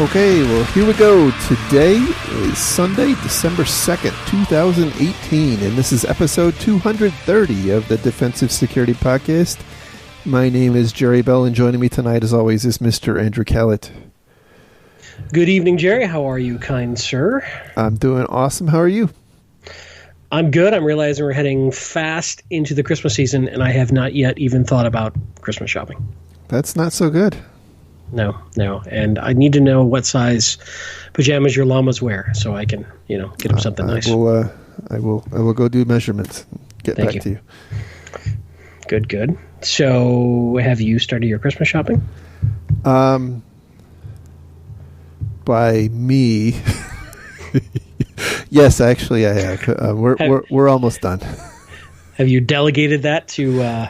Okay, well, here we go. Today is Sunday, December 2nd, 2018, and this is episode 230 of the Defensive Security Podcast. My name is Jerry Bell, and joining me tonight, as always, is Mr. Andrew Callett. Good evening, Jerry. How are you, kind sir? I'm doing awesome. How are you? I'm good. I'm realizing we're heading fast into the Christmas season, and I have not yet even thought about Christmas shopping. That's not so good. No. And I need to know what size pajamas your llamas wear so I can, get them something nice. I will go do measurements and get Thank back you. to you. Good. So, have you started your Christmas shopping? By me. Yes, actually I have. We're almost done. Have you delegated that to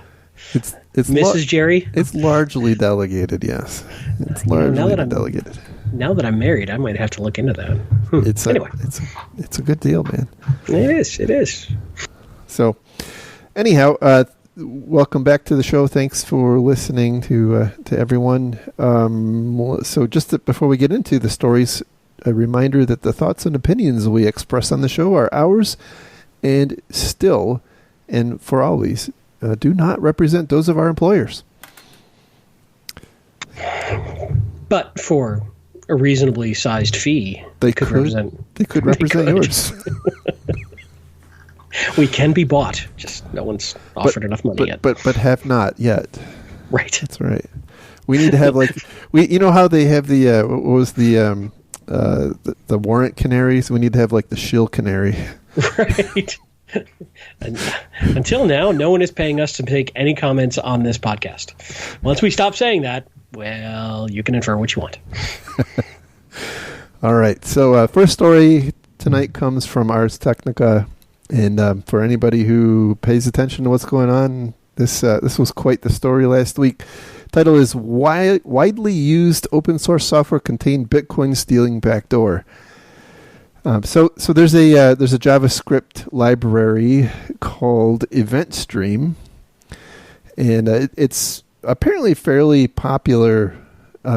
It's Mrs. Jerry? It's largely delegated, yes. It's largely delegated. Now that I'm married, I might have to look into that. Anyway. It's a good deal, man. It is. So, anyhow, welcome back to the show. Thanks for listening to everyone. So just before we get into the stories, a reminder that the thoughts and opinions we express on the show are ours and still, and for always, do not represent those of our employers. But for a reasonably sized fee, They could represent yours. We can be bought. Just no one's offered enough money yet. But have not yet. Right. That's right. We need to have how they have the what was the warrant canaries? We need to have the shill canary. Right. And until now, no one is paying us to make any comments on this podcast. Once we stop saying that, well, you can infer what you want. All right. So first story tonight comes from Ars Technica. And for anybody who pays attention to what's going on, this was quite the story last week. Title is Widely Used Open Source Software Contained Bitcoin Stealing Backdoor. So there's a JavaScript library called EventStream, and it's apparently a fairly popular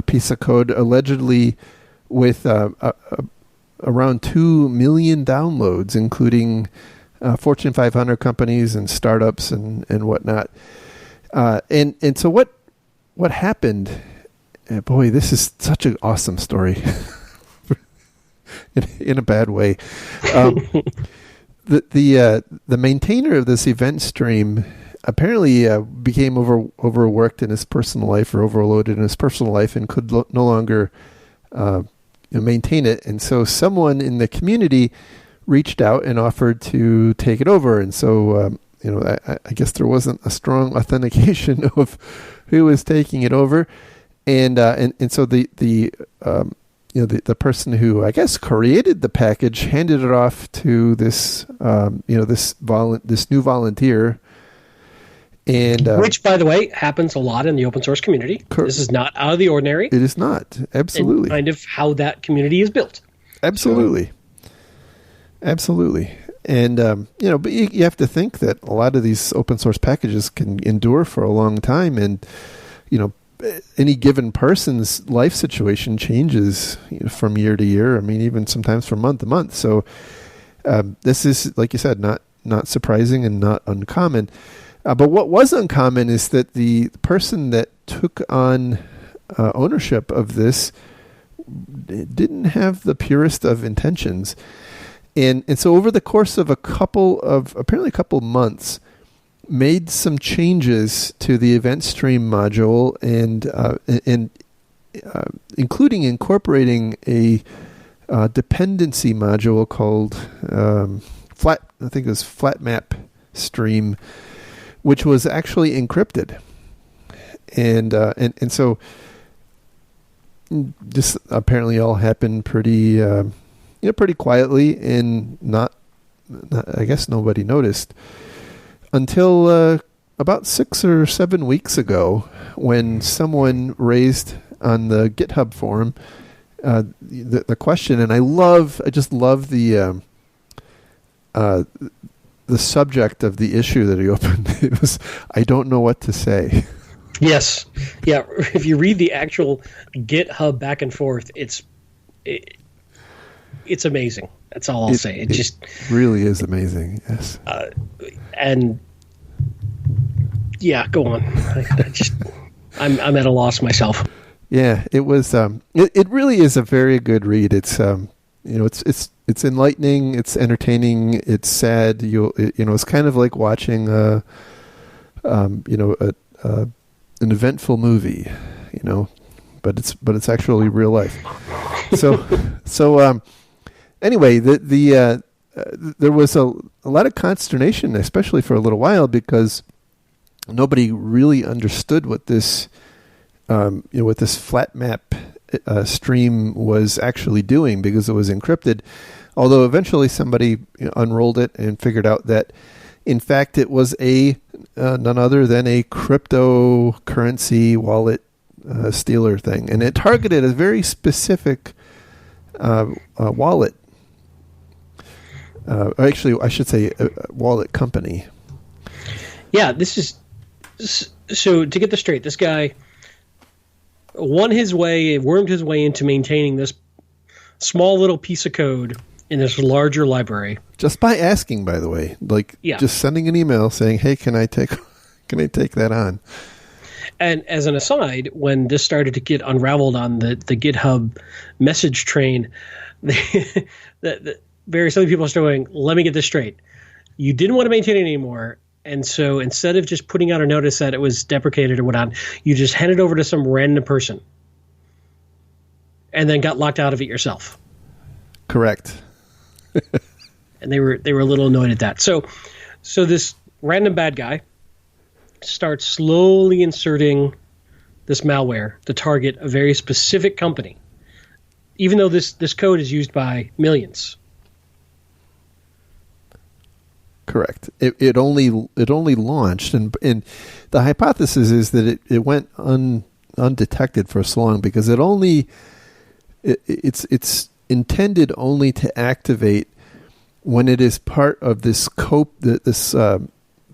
piece of code, allegedly with around 2 million downloads, including Fortune 500 companies and startups and whatnot. And so what happened? Boy, this is such an awesome story. In a bad way. The maintainer of this event stream apparently became overworked in his personal life, or overloaded in his personal life, and could no longer maintain it. And so someone in the community reached out and offered to take it over. And so I guess there wasn't a strong authentication of who was taking it over, and so the person who I guess created the package handed it off to this this new volunteer, and which, by the way, happens a lot in the open source community. This is not out of the ordinary. It is not. Absolutely. And kind of how that community is built. Absolutely. Absolutely. And but you have to think that a lot of these open source packages can endure for a long time, and any given person's life situation changes from year to year. I mean, even sometimes from month to month. So this is, like you said, not surprising and not uncommon. But what was uncommon is that the person that took on ownership of this didn't have the purest of intentions. And so over the course of a couple of months, made some changes to the EventStream module, and including incorporating a dependency module called FlatMap Stream, which was actually encrypted, and so this apparently all happened pretty quietly and not I guess nobody noticed until about 6 or 7 weeks ago, when someone raised on the GitHub forum the question, and I just love the subject of the issue that he opened. It was, I don't know what to say. Yes. Yeah. If you read the actual GitHub back and forth, it's amazing. That's all I'll say. It just really is amazing. Yes. And yeah, go on. I'm at a loss myself. Yeah, it was. It really is a very good read. It's it's enlightening. It's entertaining. It's sad. It's kind of like watching an eventful movie. But it's actually real life. So anyway, there was a lot of consternation, especially for a little while, because nobody really understood what this what this flat map stream was actually doing, because it was encrypted. Although eventually somebody unrolled it and figured out that, in fact, it was none other than a cryptocurrency wallet stealer thing, and it targeted a very specific wallet. Actually, I should say a wallet company. Yeah, this is so. To get this straight, this guy wormed his way into maintaining this small little piece of code in this larger library. Just by asking, by the way, just sending an email saying, "Hey, can I take that on?" And as an aside, when this started to get unraveled on the GitHub message train, the various other people started going, "Let me get this straight. You didn't want to maintain it anymore. And so instead of just putting out a notice that it was deprecated or whatnot, you just handed over to some random person and then got locked out of it yourself." Correct. And they were a little annoyed at that. So this random bad guy starts slowly inserting this malware to target a very specific company, even though this code is used by millions. Correct. It only launched, and the hypothesis is that it went undetected for so long because it's intended only to activate when it is part of this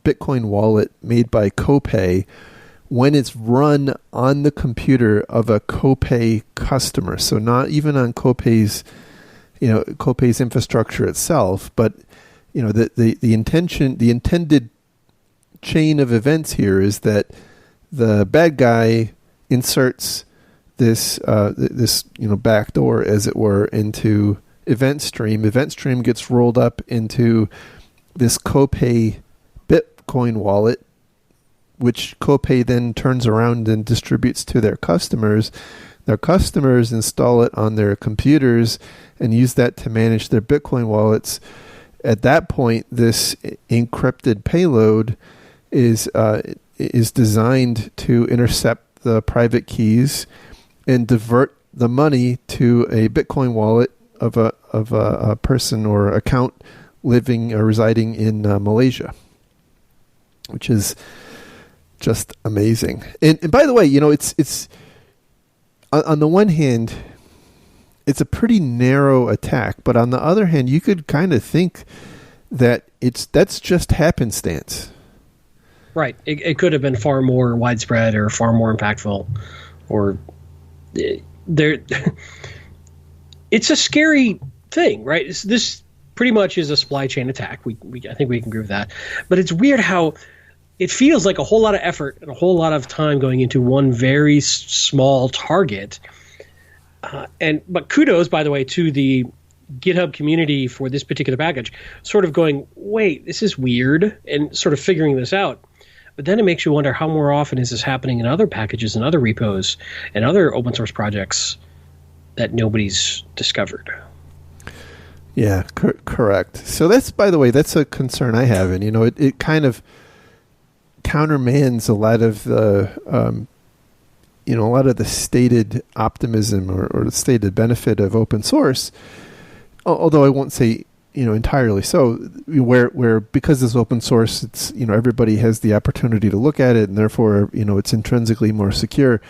Bitcoin wallet made by Copay, when it's run on the computer of a Copay customer. So not even on Copay's infrastructure itself, but the intended chain of events here is that the bad guy inserts this backdoor, as it were, into EventStream. EventStream gets rolled up into this Copay Bitcoin wallet, which Copay then turns around and distributes to their customers. Their customers install it on their computers and use that to manage their Bitcoin wallets. At that point, this encrypted payload is designed to intercept the private keys and divert the money to a Bitcoin wallet of a person or account living or residing in Malaysia, which is just amazing. And by the way, it's on the one hand, it's a pretty narrow attack, but on the other hand, you could kind of think that that's just happenstance. Right. It could have been far more widespread or far more impactful, or there. It's a scary thing, right? This pretty much is a supply chain attack. I think we can agree with that. But it's weird how it feels like a whole lot of effort and a whole lot of time going into one very small target. But kudos, by the way, to the GitHub community for this particular package, sort of going, wait, this is weird, and sort of figuring this out. But then it makes you wonder, how more often is this happening in other packages and other repos and other open source projects that nobody's discovered? Yeah, correct. So by the way, that's a concern I have. And, it kind of countermands a lot of the, a lot of the stated optimism or the stated benefit of open source. Although I won't say entirely so. Where because it's open source, it's everybody has the opportunity to look at it, and therefore it's intrinsically more secure.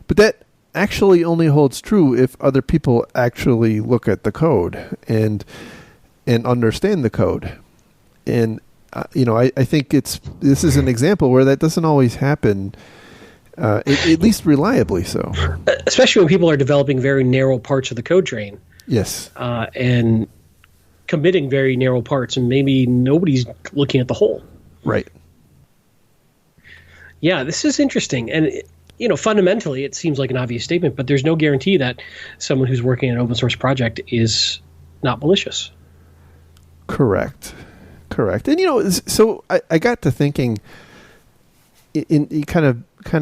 But that actually only holds true if other people actually look at the code and understand the code. And I think this is an example where that doesn't always happen. At least reliably so. Especially when people are developing very narrow parts of the code train. Yes. And committing very narrow parts, and maybe nobody's looking at the whole. Right. Yeah, this is interesting. And, fundamentally, it seems like an obvious statement, but there's no guarantee that someone who's working on an open source project is not malicious. Correct. And, so I got to thinking in kind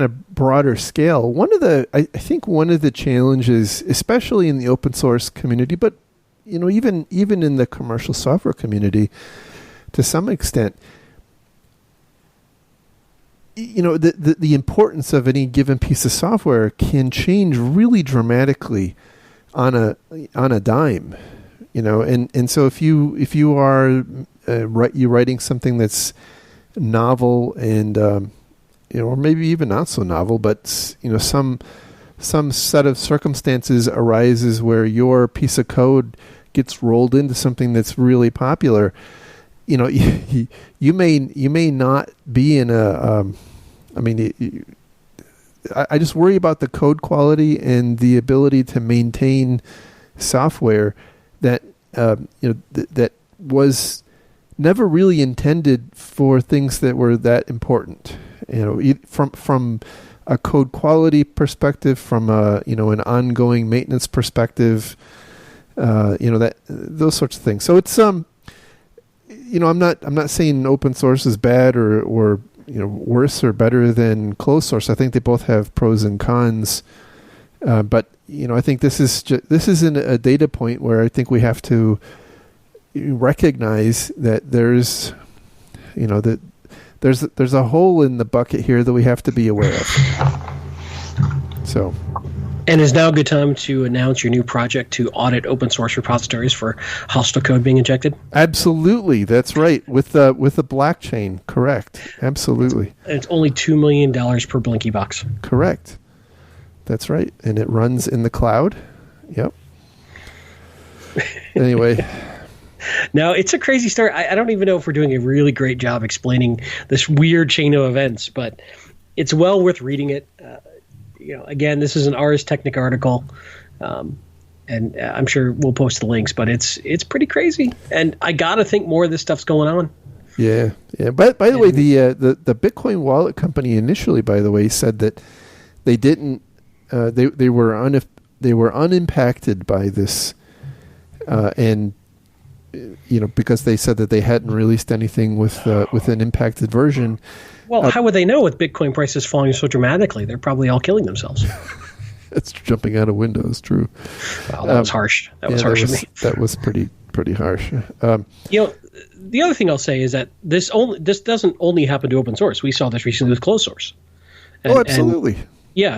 of broader scale. I think one of the challenges, especially in the open source community, but even in the commercial software community, to some extent, the importance of any given piece of software can change really dramatically on a dime. And so if you are you're writing something that's novel and or maybe even not so novel, but some set of circumstances arises where your piece of code gets rolled into something that's really popular. You may not be in a. I just worry about the code quality and the ability to maintain software that that was never really intended for things that were that important. From a code quality perspective, from an ongoing maintenance perspective, that those sorts of things. So it's I'm not saying open source is bad or worse or better than closed source. I think they both have pros and cons. But I think this is a data point where I think we have to recognize that there's there's a hole in the bucket here that we have to be aware of. So. And is now a good time to announce your new project to audit open source repositories for hostile code being injected? Absolutely, that's right. With the blockchain, correct. Absolutely. And it's only $2 million per Blinky box. Correct. That's right, and it runs in the cloud. Yep. Anyway. Now, it's a crazy story. I don't even know if we're doing a really great job explaining this weird chain of events, but it's well worth reading it. Again, this is an Ars Technica article, and I'm sure we'll post the links, but it's pretty crazy. And I got to think more of this stuff's going on. Yeah. But by the way, the Bitcoin wallet company initially, by the way, said that they didn't. They were unimpacted by this, and because they said that they hadn't released anything with an impacted version. Well, how would they know with Bitcoin prices falling so dramatically? They're probably all killing themselves. It's jumping out of windows. True. Well, that was harsh. That was harsh of me. That was pretty harsh. The other thing I'll say is that this doesn't only happen to open source. We saw this recently with closed source. Absolutely.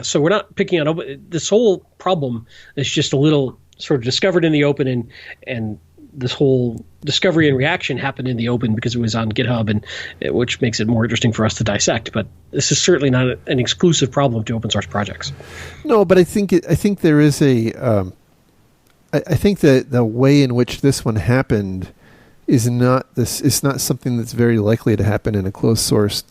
So we're not picking on open. This whole problem is just a little sort of discovered in the open, and this whole discovery and reaction happened in the open because it was on GitHub, and which makes it more interesting for us to dissect. But this is certainly not an exclusive problem to open source projects. No, but I think there is a. I think that the way in which this one happened is not this. It's not something that's very likely to happen in a closed sourced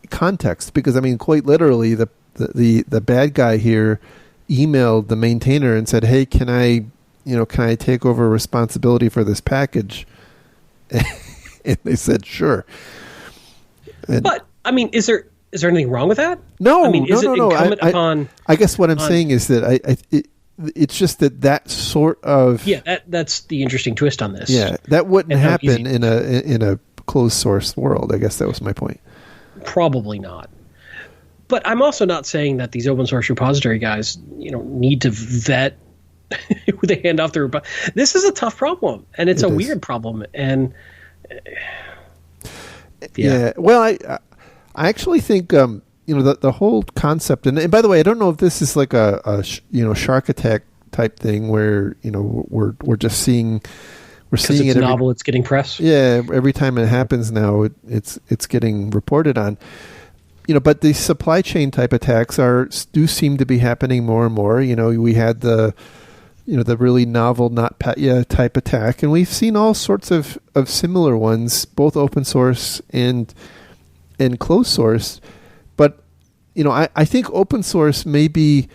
context, because quite literally the bad guy here emailed the maintainer and said, "Hey, can I take over responsibility for this package?" And they said, "Sure." But is there anything wrong with that? No, is it incumbent upon? I guess what I'm saying is that it's just that sort of that's the interesting twist on this. Yeah, that wouldn't happen in a closed source world. I guess that was my point. Probably not. But I'm also not saying that these open source repository guys, need to vet who they hand off their. This is a tough problem, and it's a weird problem. And well, I actually think the whole concept, and by the way, I don't know if this is like a Shark Attack type thing where we're just seeing we're seeing it's it. Novel, it's getting press. Yeah, every time it happens now, it's getting reported on. But the supply chain type attacks do seem to be happening more and more. We had the really novel NotPetya type attack, and we've seen all sorts of similar ones, both open source and closed source. But I think open source may be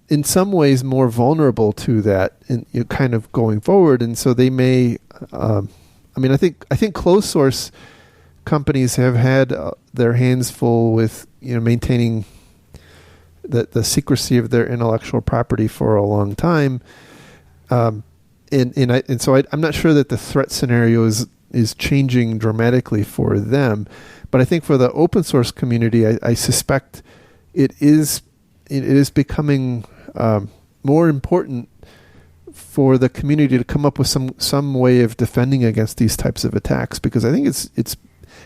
in some ways more vulnerable to that, and kind of going forward. And so they may. I think closed source companies have had their hands full with maintaining the secrecy of their intellectual property for a long time, and so I'm not sure that the threat scenario is changing dramatically for them, but I think for the open source community, I suspect it is becoming more important for the community to come up with some way of defending against these types of attacks, because I think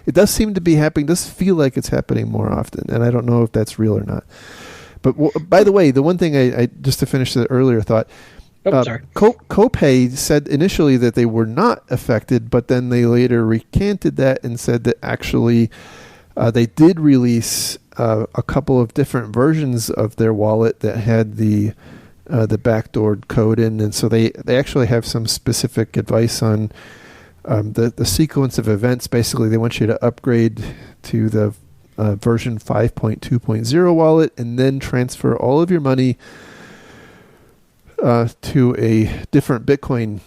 it does seem to be happening. Does feel like it's happening more often, and I don't know if that's real or not. But by the way, the one thing I just to finish the earlier thought, sorry. Copay said initially that they were not affected, but then they later recanted that and said that actually they did release a couple of different versions of their wallet that had the backdoored code in, and so they actually have some specific advice on the sequence of events. Basically, they want you to upgrade to the version 5.2.0 wallet and then transfer all of your money to a different Bitcoin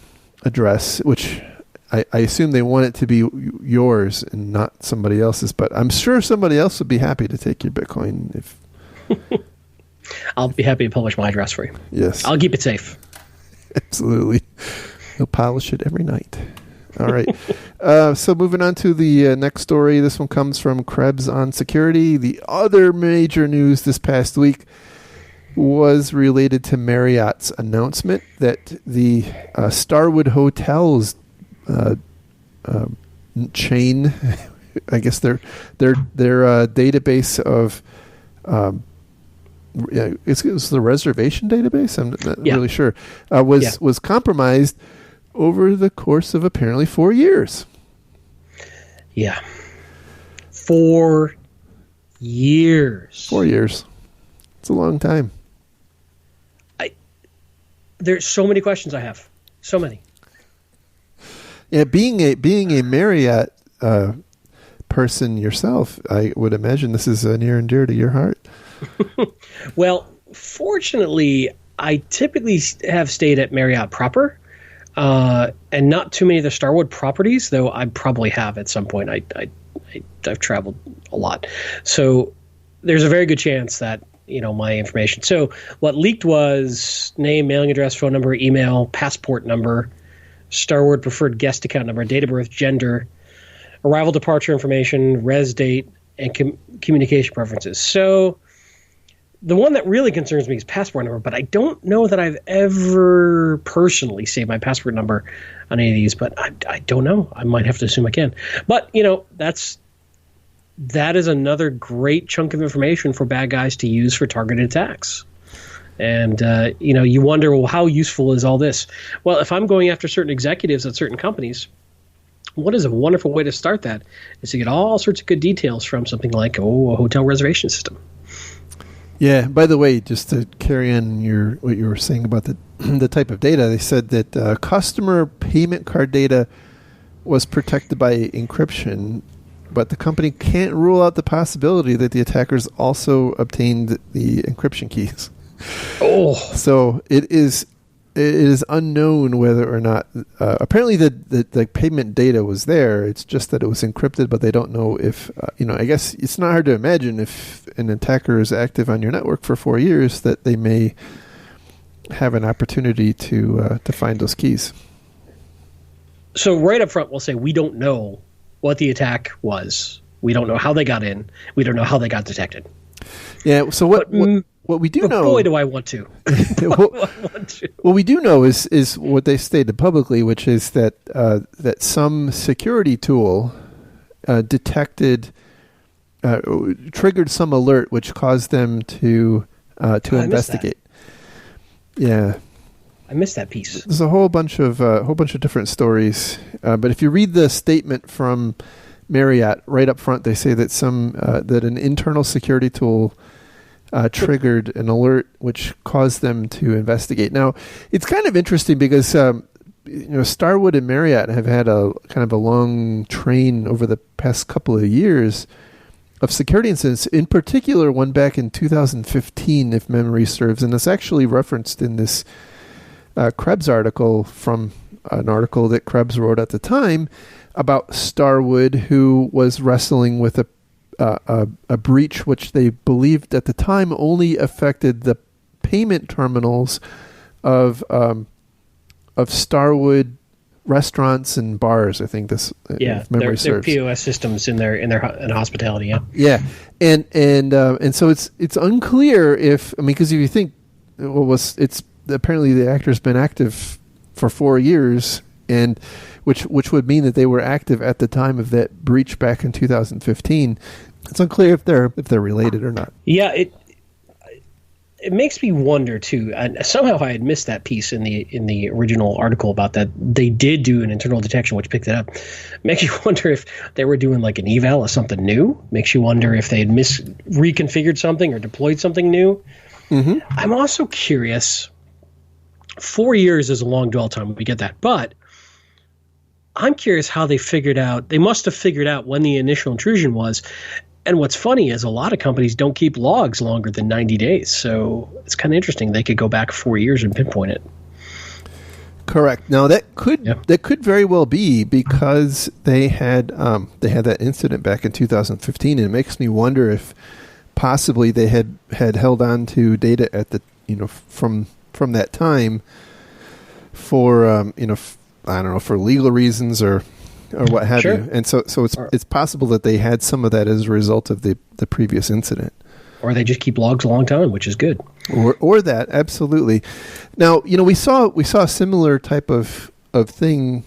address, which I assume they want it to be yours and not somebody else's. But I'm sure somebody else would be happy to take your Bitcoin if. I'll be happy to publish my address for you. Yes. I'll keep it safe. Absolutely. You'll polish it every night. All right. So moving on to the next story. This one comes from Krebs on Security. The other major news this past week was related to Marriott's announcement that the Starwood Hotels chain, I guess their database of it was the reservation database. I'm not really sure. Was compromised over the course of apparently 4 years. Yeah. 4 years. 4 years. It's a long time. There's so many questions I have. So many. Yeah, being a Marriott person yourself, I would imagine this is near and dear to your heart. Well, fortunately, I typically have stayed at Marriott proper, and not too many of the Starwood properties, though I probably have at some point. I've traveled a lot. So there's a very good chance that, my information. So what leaked was name, mailing address, phone number, email, passport number, Starwood preferred guest account number, date of birth, gender, arrival departure information, res date, and communication preferences. So the one that really concerns me is passport number, but I don't know that I've ever personally saved my passport number on any of these, but I don't know. I might have to assume I can. But, that is another great chunk of information for bad guys to use for targeted attacks. And, you wonder, well, how useful is all this? Well, if I'm going after certain executives at certain companies, what is a wonderful way to start that is to get all sorts of good details from something like, a hotel reservation system. Yeah. By the way, just to carry on what you were saying about the type of data, they said that customer payment card data was protected by encryption, but the company can't rule out the possibility that the attackers also obtained the encryption keys. Oh, so it is unknown whether or not. Apparently, the payment data was there. It's just that it was encrypted, but they don't know if. I guess it's not hard to imagine if an attacker is active on your network for 4 years that they may have an opportunity to find those keys. So right up front, we'll say we don't know what the attack was. We don't know how they got in. We don't know how they got detected. Yeah. So what we do know. Boy, do I want to. What we do know is what they stated publicly, which is that that some security tool detected, triggered some alert, which caused them to investigate. Yeah. I missed that piece. There's a whole bunch of different stories, but if you read the statement from Marriott right up front, they say that that an internal security tool triggered an alert which caused them to investigate. Now, it's kind of interesting because Starwood and Marriott have had a kind of a long train over the past couple of years of security incidents, in particular one back in 2015, if memory serves, and it's actually referenced in this Krebs article from an article that Krebs wrote at the time about Starwood, who was wrestling with a breach which they believed at the time only affected the payment terminals of Starwood restaurants and bars. I think this, if memory serves, their POS systems in hospitality. And so it's unclear if, because if you think it's apparently the actor's been active for 4 years, and which would mean that they were active at the time of that breach back in 2015. It's unclear if they're related or not. Yeah, it makes me wonder too. And somehow I had missed that piece in the original article about that they did do an internal detection which picked it up. Makes you wonder if they were doing like an eval of something new. Makes you wonder if they had reconfigured something or deployed something new. Mm-hmm. I'm also curious. 4 years is a long dwell time. We get that, but I'm curious how they must have figured out when the initial intrusion was. And what's funny is a lot of companies don't keep logs longer than 90 days. So it's kind of interesting. They could go back 4 years and pinpoint it. Correct. Now that could very well be because they had that incident back in 2015, and it makes me wonder if possibly they had held on to data at the from that time for I don't know, for legal reasons or what have you. And so it's possible that they had some of that as a result of the previous incident. Or they just keep logs a long time, which is good. Or that, absolutely. Now, we saw a similar type of thing,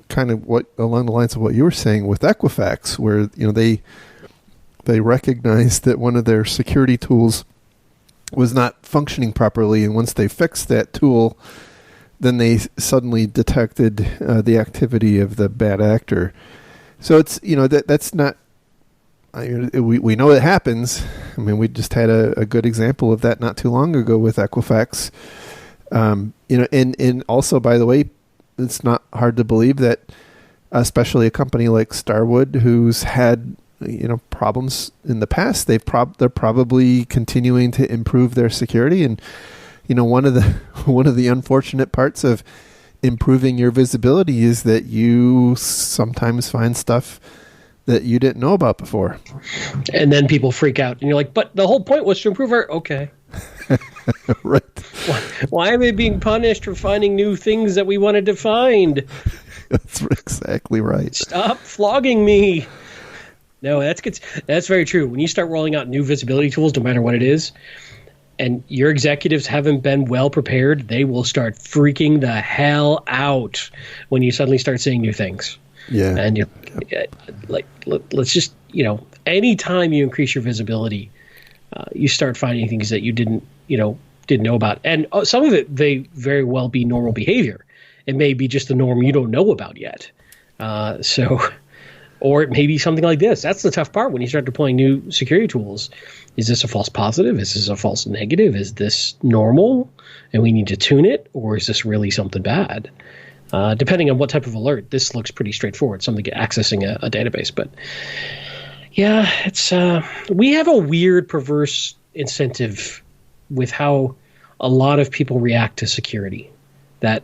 kind of what along the lines of what you were saying with Equifax, where they recognized that one of their security tools was not functioning properly, and once they fixed that tool, then they suddenly detected the activity of the bad actor. So it's that's not. We know it happens. I mean, we just had a good example of that not too long ago with Equifax. And also, by the way, it's not hard to believe that, especially a company like Starwood, who's had problems in the past, they're probably continuing to improve their security. And one of the unfortunate parts of improving your visibility is that you sometimes find stuff that you didn't know about before. And then people freak out, and you're like, but the whole point was to improve our... Okay. Right. Why am I being punished for finding new things that we wanted to find? That's exactly right. Stop flogging me. No, that's good. That's very true. When you start rolling out new visibility tools, no matter what it is, and your executives haven't been well prepared, they will start freaking the hell out when you suddenly start saying new things. Yeah. And you're like, let's just, anytime you increase your visibility, you start finding things that you didn't know about. And some of it may very well be normal behavior. It may be just the norm you don't know about yet. Or it may be something like this. That's the tough part when you start deploying new security tools. Is this a false positive? Is this a false negative? Is this normal and we need to tune it? Or is this really something bad? Depending on what type of alert, this looks pretty straightforward, something accessing a database. But yeah, it's we have a weird, perverse incentive with how a lot of people react to security. That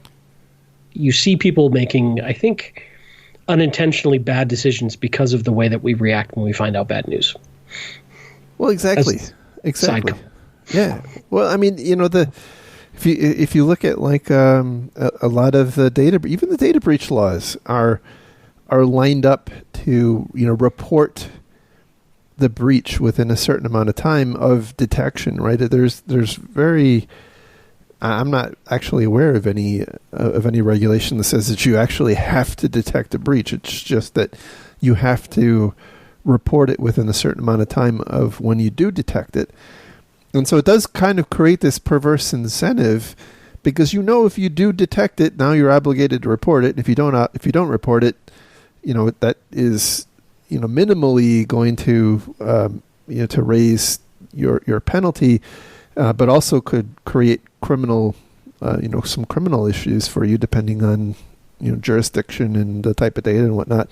you see people making, I think, unintentionally bad decisions because of the way that we react when we find out bad news. Well, exactly. Yeah. Well, I mean, if you look at like a lot of the data, even the data breach laws are lined up to report the breach within a certain amount of time of detection, right? There's very, I'm not actually aware of any regulation that says that you actually have to detect a breach. It's just that you have to report it within a certain amount of time of when you do detect it. And so it does kind of create this perverse incentive because if you do detect it, now you're obligated to report it. If you don't report it, that is minimally going to to raise your penalty, but also could create criminal some criminal issues for you depending on jurisdiction and the type of data and whatnot.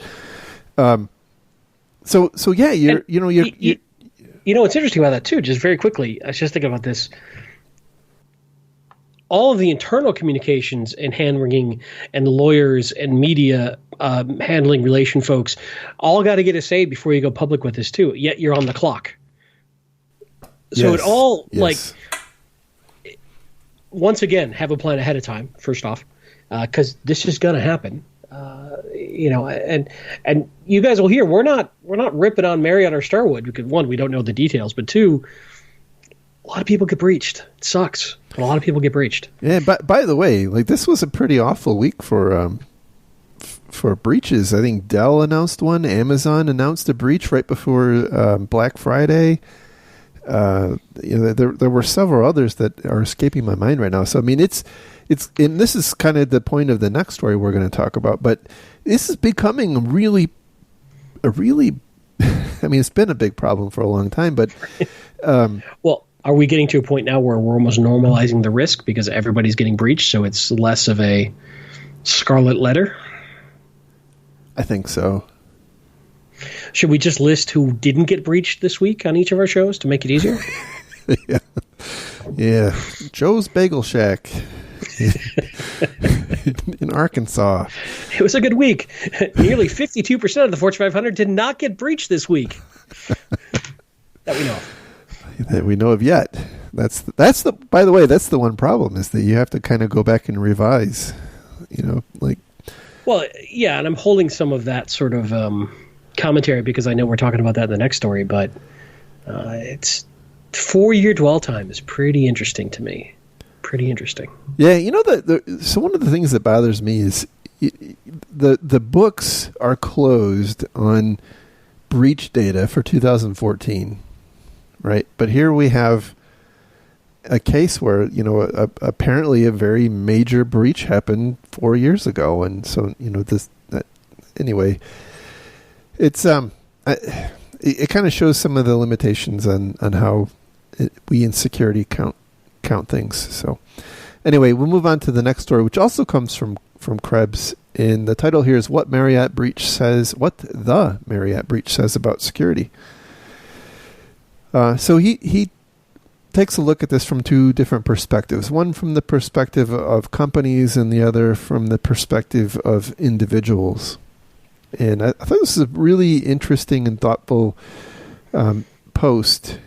So yeah, you're. What's interesting about that too, just very quickly, I was just thinking about this. All of the internal communications and hand-wringing and lawyers and media handling relation folks all got to get a say before you go public with this too. Yet you're on the clock. So it all once again, have a plan ahead of time, first off, because this is going to happen. And you guys will hear we're not ripping on Marriott or Starwood because, one, we don't know the details, but two, a lot of people get breached. It sucks, but a lot of people get breached. Yeah, but by the way, this was a pretty awful week for breaches. I think Dell announced one. Amazon announced a breach right before Black Friday. There were several others that are escaping my mind right now. So I mean, it's and this is kind of the point of the next story we're going to talk about. But this is becoming a really. I mean, it's been a big problem for a long time, but well. Are we getting to a point now where we're almost normalizing the risk because everybody's getting breached, so it's less of a scarlet letter? I think so. Should we just list who didn't get breached this week on each of our shows to make it easier? Yeah. Joe's Bagel Shack in Arkansas. It was a good week. Nearly 52% of the Fortune 500 did not get breached this week. That we know of. That we know of yet. That's the. By the way, that's the one problem is that you have to kind of go back and revise. Well, yeah, and I'm holding some of that sort of commentary because I know we're talking about that in the next story. But it's 4-year dwell time is pretty interesting to me. Pretty interesting. Yeah, so one of the things that bothers me is the books are closed on breach data for 2014. Right, but here we have a case where apparently a very major breach happened 4 years ago, and so anyway, it's it kind of shows some of the limitations on how we in security count things. So anyway, we'll move on to the next story, which also comes from Krebs, and the title here is what the Marriott breach says about security. So he takes a look at this from two different perspectives. One from the perspective of companies and the other from the perspective of individuals. And I thought this is a really interesting and thoughtful post.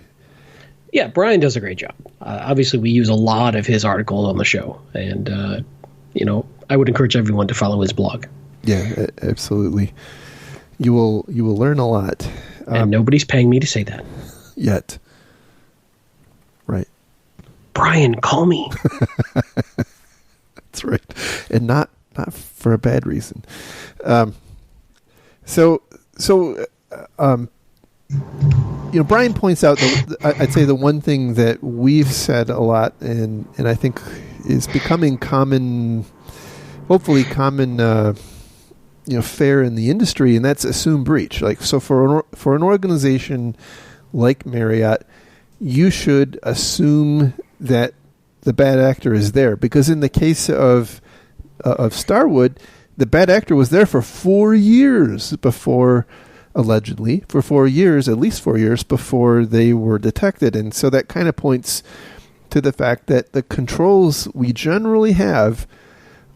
Yeah, Brian does a great job. Obviously, we use a lot of his articles on the show. And, I would encourage everyone to follow his blog. Yeah, absolutely. You will learn a lot. And nobody's paying me to say that. Yet. Right. Brian, call me. That's right. And not for a bad reason. Brian points out I'd say the one thing that we've said a lot and I think is becoming common, hopefully common fair in the industry, and that's assume breach. So for an organization like Marriott, you should assume that the bad actor is there, because in the case of Starwood, the bad actor was there for 4 years before, allegedly, for 4 years, at least 4 years before they were detected, and so that kind of points to the fact that the controls we generally have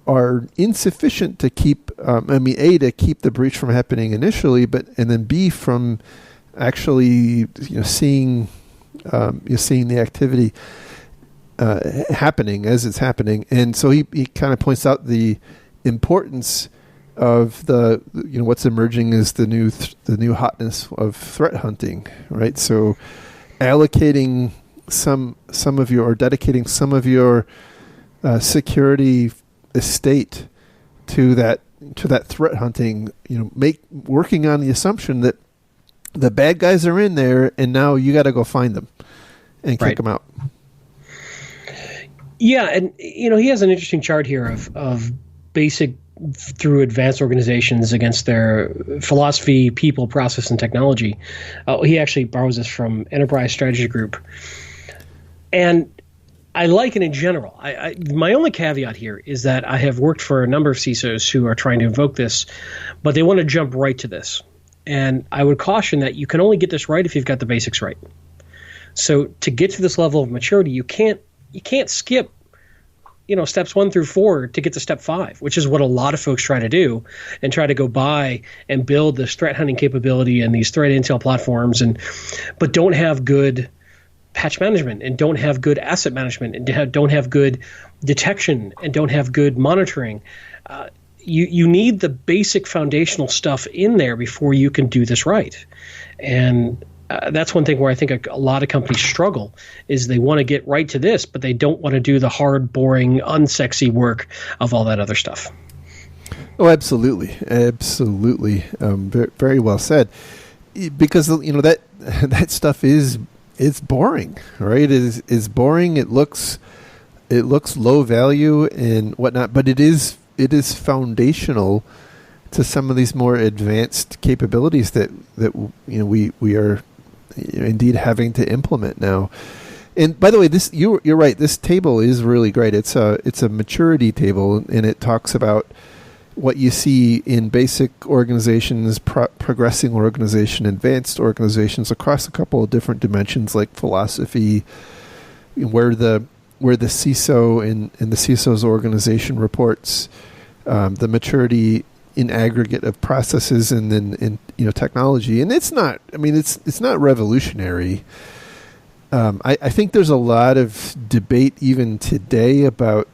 are insufficient to keep, A, to keep the breach from happening initially, and then B, from actually seeing the activity happening as it's happening. And so he kind of points out the importance of the what's emerging is the new hotness of threat hunting, right? So allocating some of your, or dedicating some of your security estate to that threat hunting, working on the assumption that the bad guys are in there, and now you got to go find them and kick them out. Yeah, and he has an interesting chart here of basic through advanced organizations against their philosophy, people, process, and technology. He actually borrows this from Enterprise Strategy Group, and I like it in general. My only caveat here is that I have worked for a number of CISOs who are trying to invoke this, but they want to jump right to this. And I would caution that you can only get this right if you've got the basics right. So to get to this level of maturity, you can't skip steps 1 through 4 to get to step 5, which is what a lot of folks try to do, and try to go buy and build this threat hunting capability and these threat intel platforms, but don't have good patch management and don't have good asset management and don't have good detection and don't have good monitoring. You need the basic foundational stuff in there before you can do this right. And that's one thing where I think a lot of companies struggle is they want to get right to this, but they don't want to do the hard, boring, unsexy work of all that other stuff. Oh, absolutely. Absolutely. Very, very well said. Because, that stuff it's boring, right? It is boring. It looks low value and whatnot, but it is foundational to some of these more advanced capabilities that we are indeed having to implement now. And by the way, this you're right. This table is really great. It's a maturity table, and it talks about what you see in basic organizations, progressing organization, advanced organizations across a couple of different dimensions like philosophy, where the CISO and the CISO's organization reports, the maturity in aggregate of processes, and then in technology. And it's not revolutionary. I think there's a lot of debate even today about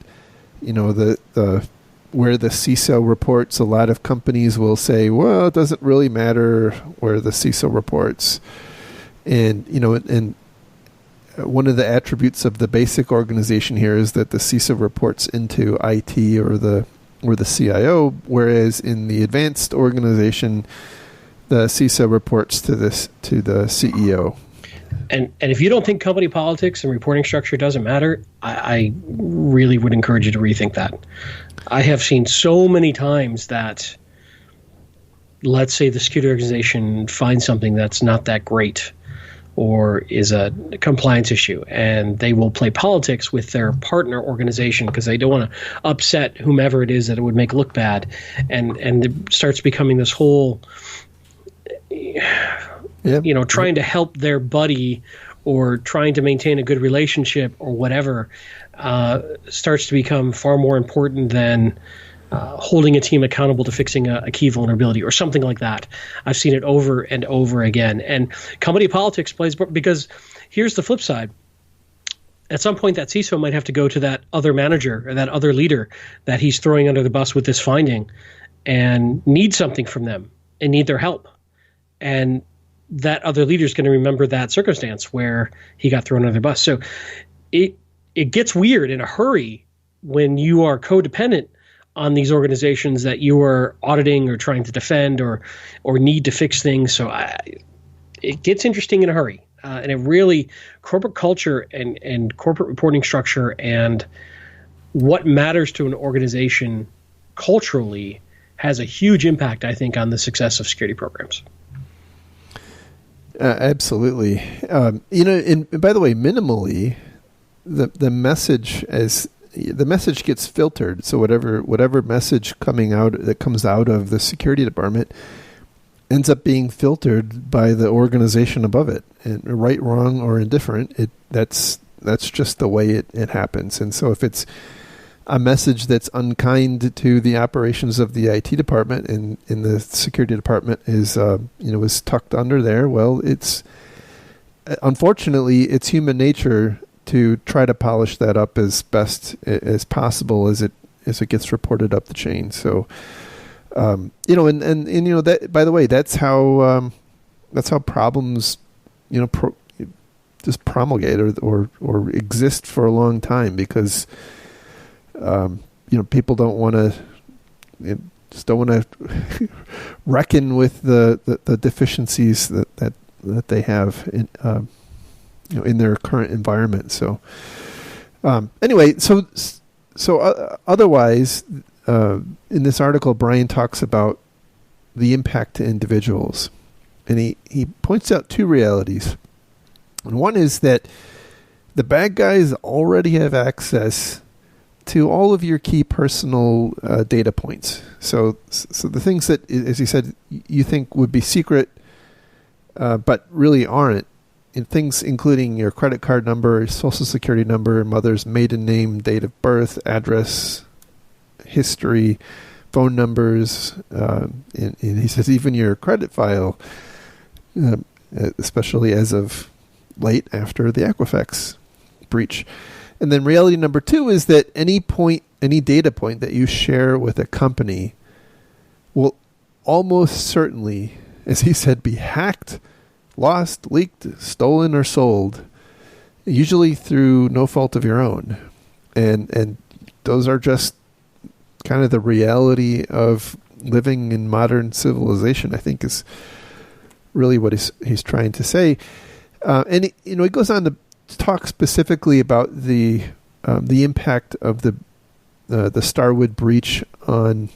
the where the CISO reports. A lot of companies will say, well, it doesn't really matter where the CISO reports. And, and one of the attributes of the basic organization here is that the CISO reports into IT or the CIO, whereas in the advanced organization, the CISO reports to the CEO. And if you don't think company politics and reporting structure doesn't matter, I really would encourage you to rethink that. I have seen so many times that, let's say the security organization finds something that's not that great or is a compliance issue, and they will play politics with their partner organization because they don't want to upset whomever it is that it would make look bad. And it starts becoming this whole trying to help their buddy or trying to maintain a good relationship or whatever, starts to become far more important than holding a team accountable to fixing a key vulnerability or something like that. I've seen it over and over again. And company politics plays, because here's the flip side. At some point, that CISO might have to go to that other manager or that other leader that he's throwing under the bus with this finding and need something from them and need their help. And that other leader is going to remember that circumstance where he got thrown under the bus. So it gets weird in a hurry when you are codependent on these organizations that you are auditing or trying to defend or need to fix things. So it gets interesting in a hurry. And it really, corporate culture and corporate reporting structure and what matters to an organization culturally has a huge impact, I think, on the success of security programs. Absolutely. And by the way, minimally, the message gets filtered. So whatever message comes out of the security department ends up being filtered by the organization above it, and right, wrong, or indifferent. That's just the way it happens. And so if it's a message that's unkind to the operations of the IT department and in the security department is tucked under there, well, it's unfortunately it's human nature to try to polish that up as best as possible as it gets reported up the chain. So, that, by the way, that's how problems, just promulgate or exist for a long time, because people don't want to reckon with the deficiencies that they have in their current environment. So Anyway, otherwise, in this article, Brian talks about the impact to individuals. And he points out two realities. And one is that the bad guys already have access to all of your key personal data points. So the things that, as you said, you think would be secret, but really aren't, and things including your credit card number, social security number, mother's maiden name, date of birth, address, history, phone numbers, and he says even your credit file, especially as of late after the Equifax breach. And then reality number two is that any data point that you share with a company will almost certainly, as he said, be hacked, lost, leaked, stolen, or sold, usually through no fault of your own. And those are just kind of the reality of living in modern civilization, I think, is really what he's trying to say. And he goes on to talk specifically about the impact of the Starwood breach on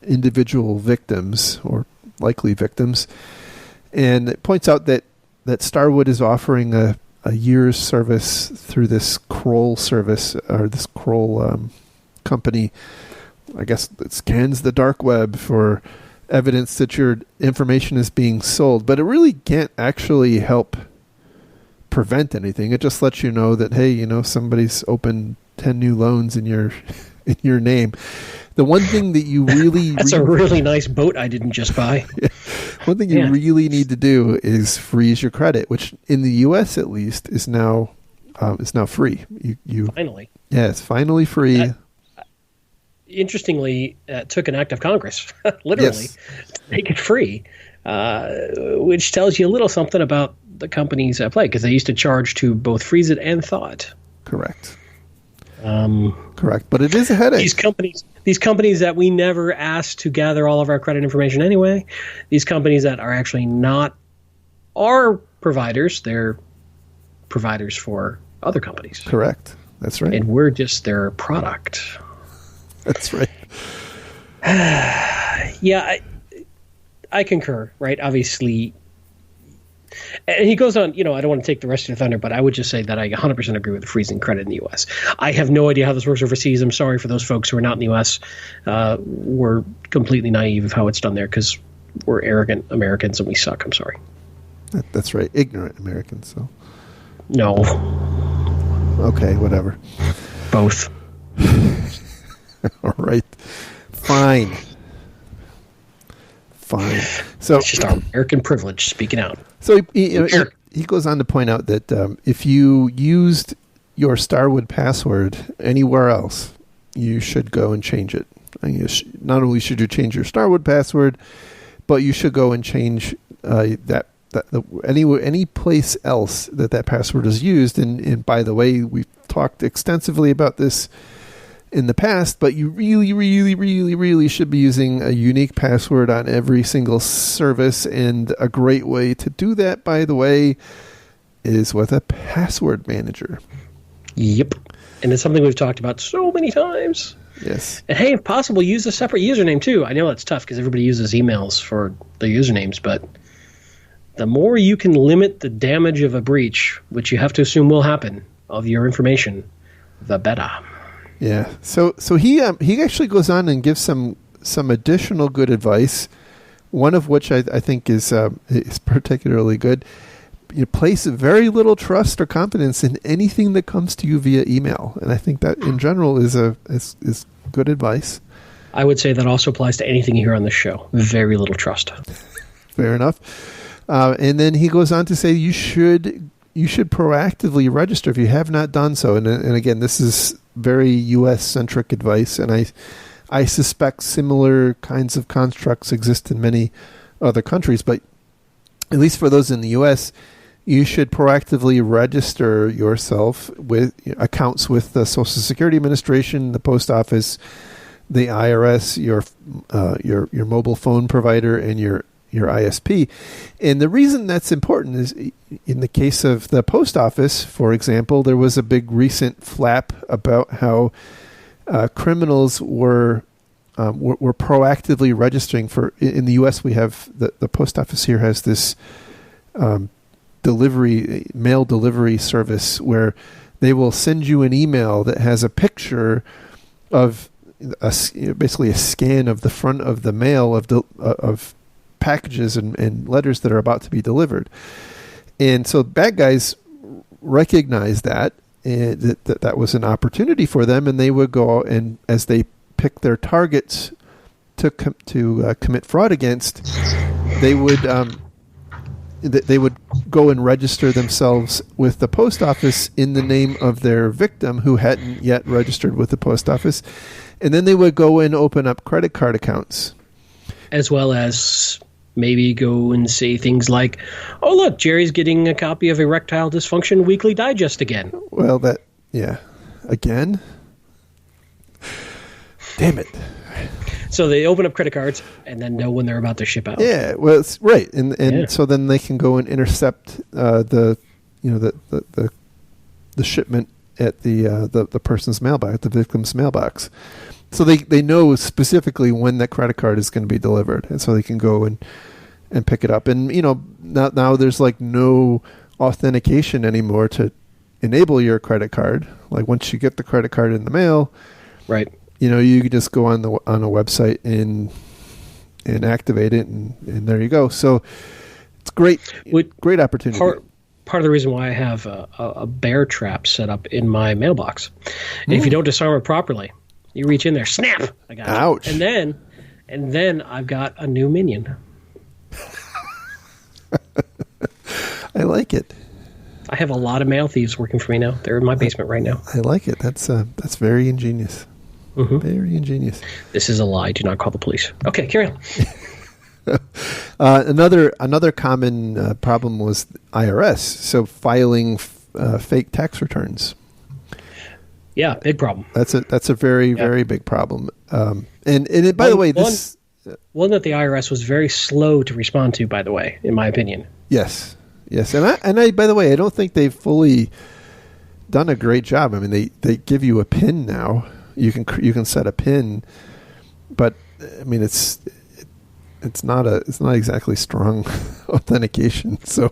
individual victims or likely victims, and it points out that Starwood is offering a year's service through this Kroll service, or this Kroll company, I guess, that scans the dark web for evidence that your information is being sold. But it really can't actually help prevent anything. It just lets you know that, hey, somebody's opened 10 new loans in your name. The one thing that you really... That's a really nice boat I didn't just buy. One thing you really need to do is freeze your credit, which in the U.S. at least is now free. You finally. Yeah, it's finally free. Interestingly, took an act of Congress, literally, to make it free, which tells you a little something about the companies at play, because they used to charge to both freeze it and thaw it. Correct. Correct, but it is a headache. These companies that we never asked to gather all of our credit information anyway, these companies that are actually not our providers, they're providers for other companies. Correct. That's right. And we're just their product. That's right. Yeah, I concur, right? Obviously. And he goes on, I don't want to take the rest of your thunder, but I would just say that I 100% agree with the freezing credit in the U.S. I have no idea how this works overseas. I'm sorry for those folks who are not in the U.S. We're completely naive of how it's done there because we're arrogant Americans and we suck. I'm sorry. That's right. Ignorant Americans. So. No. Okay, whatever. Both. All right. Fine. So it's just our American privilege speaking out. So he goes on to point out that if you used your Starwood password anywhere else, you should go and change it. Not only should you change your Starwood password, but you should go and change any place else that password is used. And by the way, we've talked extensively about this in the past, but you really, really, really, really should be using a unique password on every single service. And a great way to do that, by the way, is with a password manager. Yep. And it's something we've talked about so many times. Yes. And hey, if possible, use a separate username too. I know that's tough because everybody uses emails for their usernames, but the more you can limit the damage of a breach, which you have to assume will happen, of your information, the better. Yeah. So he actually goes on and gives some additional good advice. One of which I think is particularly good. You place very little trust or confidence in anything that comes to you via email, and I think that in general is good advice. I would say that also applies to anything you hear on this show. Very little trust. Fair enough. And then he goes on to say you should proactively register if you have not done so. And again, this is very U.S.-centric advice, and I suspect similar kinds of constructs exist in many other countries. But at least for those in the U.S., you should proactively register yourself with accounts with the Social Security Administration, the Post Office, the IRS, your mobile phone provider, and your your ISP. And the reason that's important is in the case of the post office, for example, there was a big recent flap about how criminals were proactively registering for. In the U.S., we have the post office here has this mail delivery service where they will send you an email that has a picture of basically a scan of the front of the mail of packages and letters that are about to be delivered. And so bad guys recognize that, and that was an opportunity for them, and they would go out and as they pick their targets to commit fraud against, they would go and register themselves with the post office in the name of their victim who hadn't yet registered with the post office, and then they would go and open up credit card accounts, as well as maybe go and say things like, "Oh, look, Jerry's getting a copy of Erectile Dysfunction Weekly Digest again." Well, again. Damn it. So they open up credit cards and then know when they're about to ship out. Yeah, well, it's right, and so then they can go and intercept the shipment at the person's mailbox, the victim's mailbox. So they know specifically when that credit card is going to be delivered, and so they can go and pick it up. And now there's like no authentication anymore to enable your credit card. Like once you get the credit card in the mail, right? You can just go on a website and activate it, and there you go. So it's great opportunity. Part of the reason why I have a bear trap set up in my mailbox. And if you don't disarm it properly, you reach in there, snap! I got Ouch. it. And then I've got a new minion. I like it. I have a lot of mail thieves working for me now. They're in my basement right now. I like it. That's very ingenious. Mm-hmm. Very ingenious. This is a lie. Do not call the police. Okay, carry on. Another common problem was IRS. So filing fake tax returns. Yeah, big problem. That's a very very big problem. And by the way, this one that the IRS was very slow to respond to. By the way, in my opinion. Yes. And I by the way, I don't think they've fully done a great job. I mean, they give you a PIN now. You can set a PIN, but I mean it's not exactly strong authentication. So,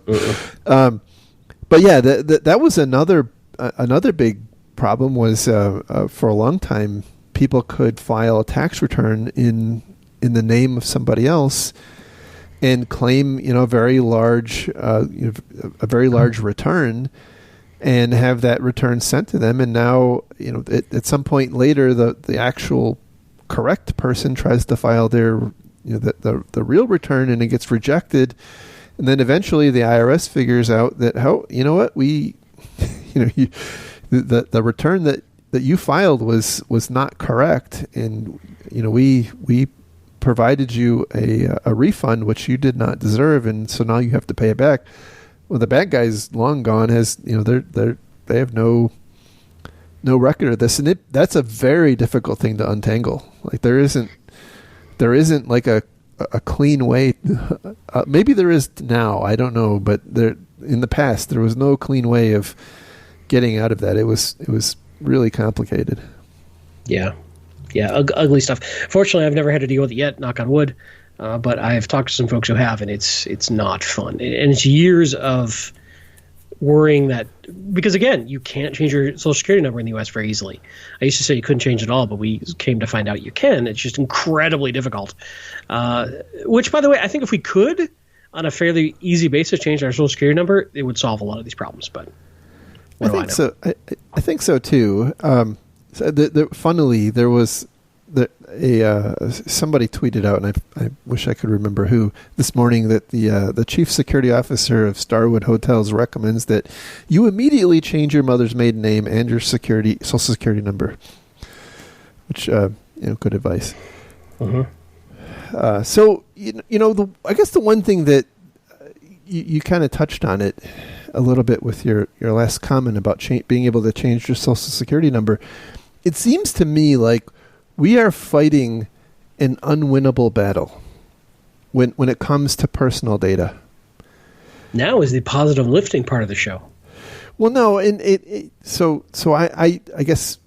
but yeah, that was another big problem was for a long time people could file a tax return in the name of somebody else and claim a very large return. And have that return sent to them, and now at some point later, the actual correct person tries to file their the real return, and it gets rejected, and then eventually the IRS figures out that the return that you filed was not correct, and we provided you a refund which you did not deserve, and so now you have to pay it back. Well, the bad guy's long gone. They have no record of this, and that's a very difficult thing to untangle. Like there isn't like a clean way. Maybe there is now. I don't know, but in the past there was no clean way of getting out of that. It was really complicated. Yeah, ugly stuff. Fortunately, I've never had to deal with it yet. Knock on wood. But I've talked to some folks who have, and it's not fun. And it's years of worrying that, because again, you can't change your social security number in the U.S. very easily. I used to say you couldn't change it all, but we came to find out you can. It's just incredibly difficult. Which, by the way, I think if we could, on a fairly easy basis, change our social security number, it would solve a lot of these problems. But what do I know? So I think so too. Funnily, there was. Somebody tweeted out, and I wish I could remember who, this morning that the chief security officer of Starwood Hotels recommends that you immediately change your mother's maiden name and your social security number, which good advice. Mm-hmm. So I guess the one thing that you kind of touched on it a little bit with your last comment about being able to change your social security number. It seems to me like we are fighting an unwinnable battle. when it comes to personal data. Now is the positive lifting part of the show. Well, no, and so I guess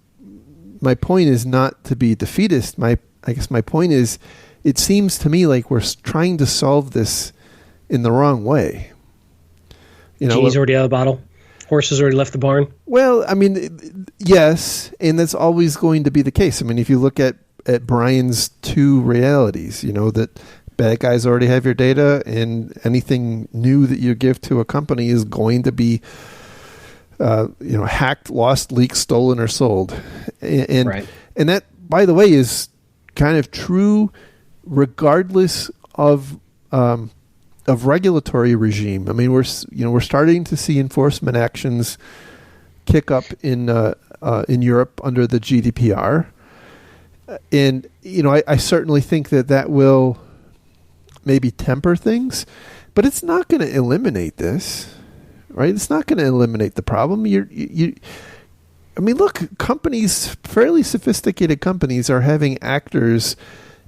my point is not to be defeatist. I guess my point is, it seems to me like we're trying to solve this in the wrong way. Genie's already out of the bottle. Horses already left the barn. Well, I mean, yes, and that's always going to be the case. I mean, if you look at Brian's two realities, that bad guys already have your data, and anything new that you give to a company is going to be, hacked, lost, leaked, stolen, or sold. And right. And that, by the way, is kind of true regardless of regulatory regime. I mean, we're starting to see enforcement actions kick up in Europe under the GDPR, and I certainly think that will maybe temper things, but it's not going to eliminate this, right? It's not going to eliminate the problem. I mean, look, companies, fairly sophisticated companies, are having actors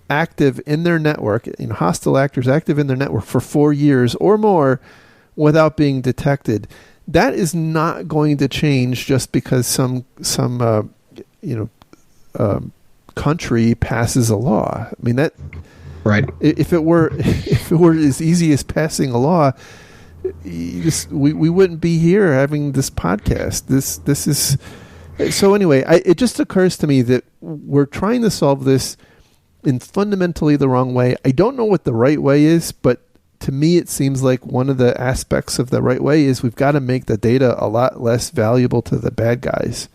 active in their network, hostile actors active in their network for 4 years or more without being detected. That is not going to change just because some country passes a law. I mean, that right. If it were as easy as passing a law, we wouldn't be here having this podcast. This is so. Anyway, it just occurs to me that we're trying to solve this in fundamentally the wrong way. I don't know what the right way is, but to me it seems like one of the aspects of the right way is we've got to make the data a lot less valuable to the bad guys.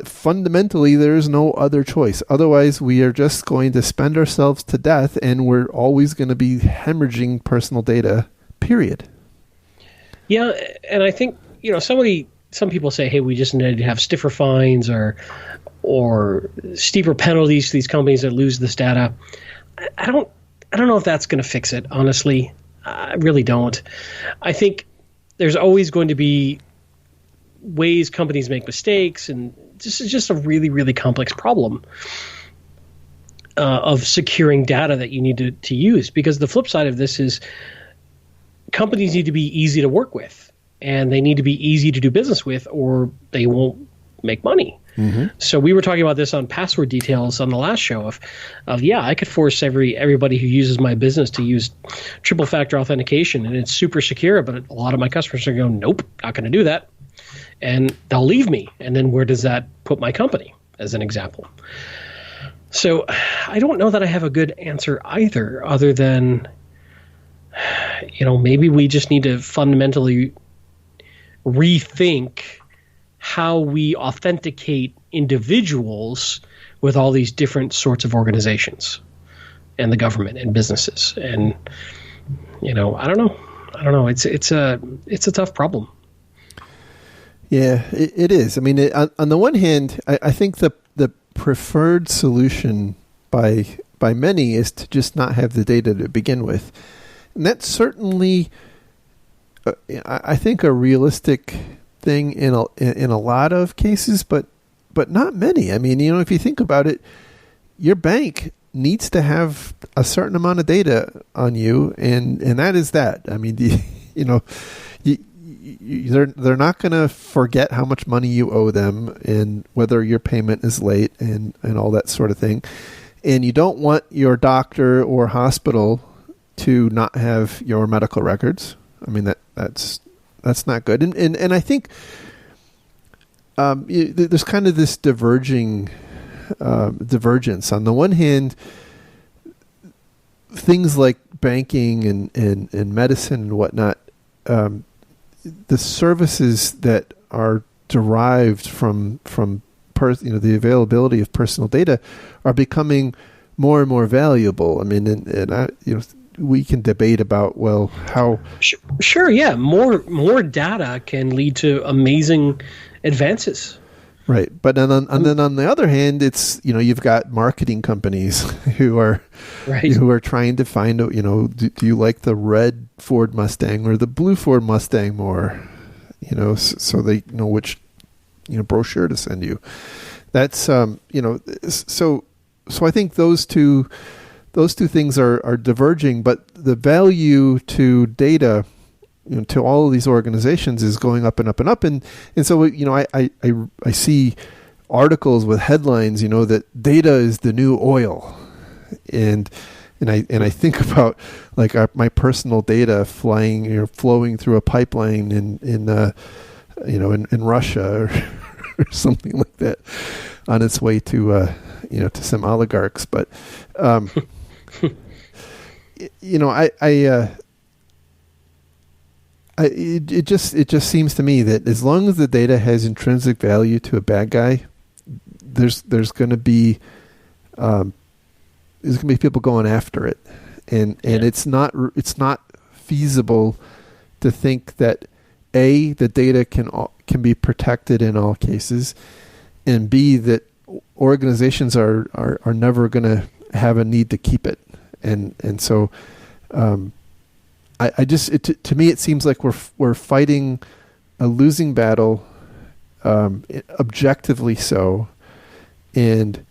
Fundamentally there is no other choice. Otherwise we are just going to spend ourselves to death, and we're always going to be hemorrhaging personal data, period. Yeah, and I think, some people say, hey, we just need to have stiffer fines or steeper penalties to these companies that lose this data. I don't know if that's going to fix it, honestly. I really don't. I think there's always going to be ways companies make mistakes, and this is just a really, really complex problem of securing data that you need to use. Because the flip side of this is companies need to be easy to work with, and they need to be easy to do business with, or they won't make money. Mm-hmm. So we were talking about this on password details on the last show of I could force everybody who uses my business to use triple factor authentication, and it's super secure, but a lot of my customers are going, nope, not going to do that. And they'll leave me. And then where does that put my company, as an example? So I don't know that I have a good answer either, other than, maybe we just need to fundamentally rethink how we authenticate individuals with all these different sorts of organizations and the government and businesses. And, I don't know. It's a tough problem. Yeah, it is. I mean, on the one hand, I think the preferred solution by many is to just not have the data to begin with. And that's certainly, I think, a realistic thing in a lot of cases, but not many. I mean, if you think about it, your bank needs to have a certain amount of data on you, and that is that. I mean, they're not going to forget how much money you owe them and whether your payment is late and all that sort of thing. And you don't want your doctor or hospital to not have your medical records. I mean, that's not good. And I think there's kind of this divergence. On the one hand, things like banking and medicine and whatnot, the services that are derived from the availability of personal data are becoming more and more valuable. I mean, and we can debate about how. Sure, yeah, more data can lead to amazing advances. Right, but then on the other hand, it's you've got marketing companies who are trying to find out do you like the red Ford Mustang or the blue Ford Mustang more, so they know which brochure to send you. That's so so I think those two things are diverging, but the value to data, to all of these organizations is going up and up and up. And so, I see articles with headlines, that data is the new oil. And I think about like my personal data flowing through a pipeline in Russia or something like that on its way to some oligarchs. But, it just seems to me that as long as the data has intrinsic value to a bad guy, there's going to be people going after it, and it's not feasible to think that A, the data can be protected in all cases, and B, that organizations are never going to have a need to keep it, and so to me it seems like we're fighting a losing battle, objectively so, and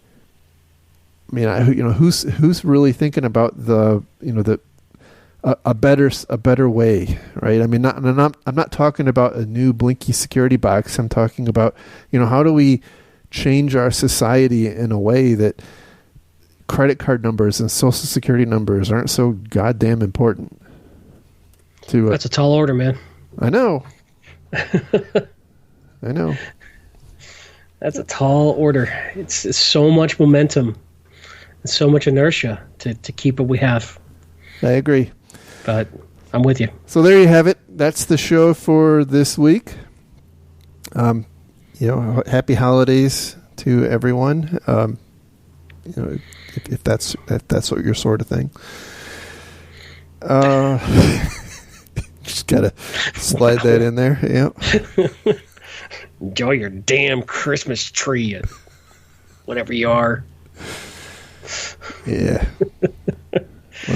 I mean, who's really thinking about a better way, right? I mean, I'm not talking about a new blinky security box. I'm talking about, how do we change our society in a way that credit card numbers and social security numbers aren't so goddamn important. That's a tall order, man. I know. I know. That's a tall order. It's so much momentum. So much inertia to keep what we have. I agree. But I'm with you. So there you have it. That's the show for this week. Happy holidays to everyone. If that's what your sort of thing. Just gotta slide that in there. Yeah. Enjoy your damn Christmas tree, whatever you are. Yeah.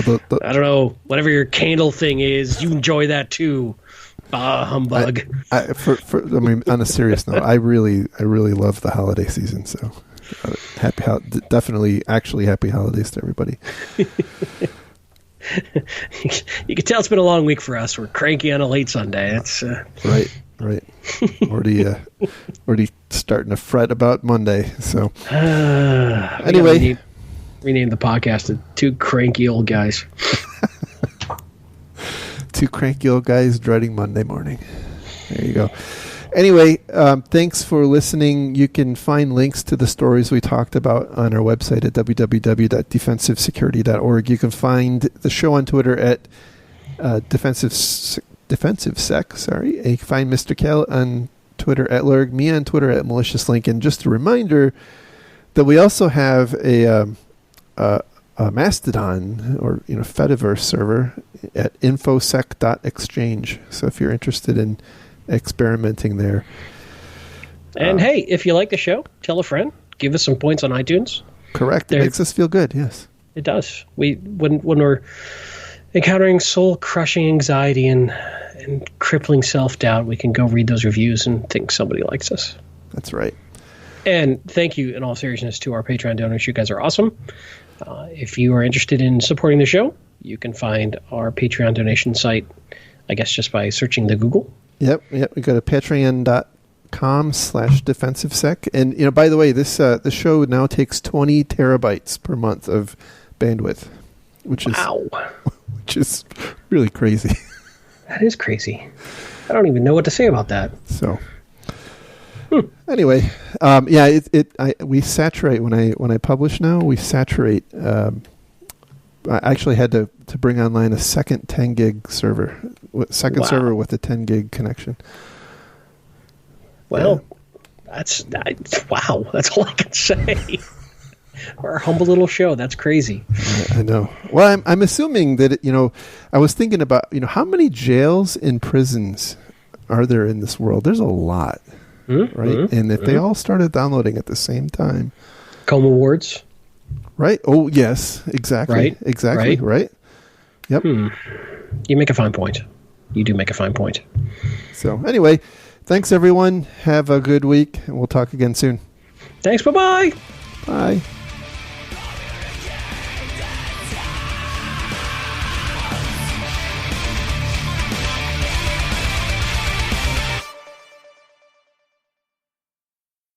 Well, I don't know. Whatever your candle thing is, you enjoy that too. Bah, humbug. I mean, on a serious note, I really love the holiday season. So, definitely, actually, happy holidays to everybody. You can tell it's been a long week for us. We're cranky on a late Sunday. It's right. Already starting to fret about Monday. So, anyway. Rename the podcast to Two Cranky Old Guys. Two cranky old guys dreading Monday morning. There you go. Anyway, thanks for listening. You can find links to the stories we talked about on our website at www.defensivesecurity.org. You can find the show on Twitter at DefensiveSec. Sorry, and you can find Mr. Kell on Twitter at Lurg, me on Twitter at MaliciousLink. And just a reminder that we also have a Mastodon or Fediverse server at infosec.exchange. So if you're interested in experimenting there, and hey, if you like the show, tell a friend. Give us some points on iTunes. Correct. It makes us feel good. Yes, it does. When we're encountering soul crushing anxiety and crippling self doubt, we can go read those reviews and think somebody likes us. That's right. And thank you, in all seriousness, to our Patreon donors. You guys are awesome. If you are interested in supporting the show, you can find our Patreon donation site, I guess, just by searching the Google. Yep. We go to patreon.com/defensivesec. And, by the way, this show now takes 20 terabytes per month of bandwidth, which is really crazy. That is crazy. I don't even know what to say about that. So... Anyway, we saturate when I publish now. We saturate. I actually had to bring online a second 10 gig server, server with a 10 gig connection. Well, that's wow. That's all I can say. Our humble little show. That's crazy. I know. Well, I'm assuming that I was thinking about how many jails and prisons are there in this world? There's a lot. Right, and if they all started downloading at the same time, Coma wards, right? Oh, yes, exactly, right. Yep. You make a fine point. You do make a fine point. So, anyway, thanks everyone. Have a good week, and we'll talk again soon. Thanks. Bye-bye. Bye.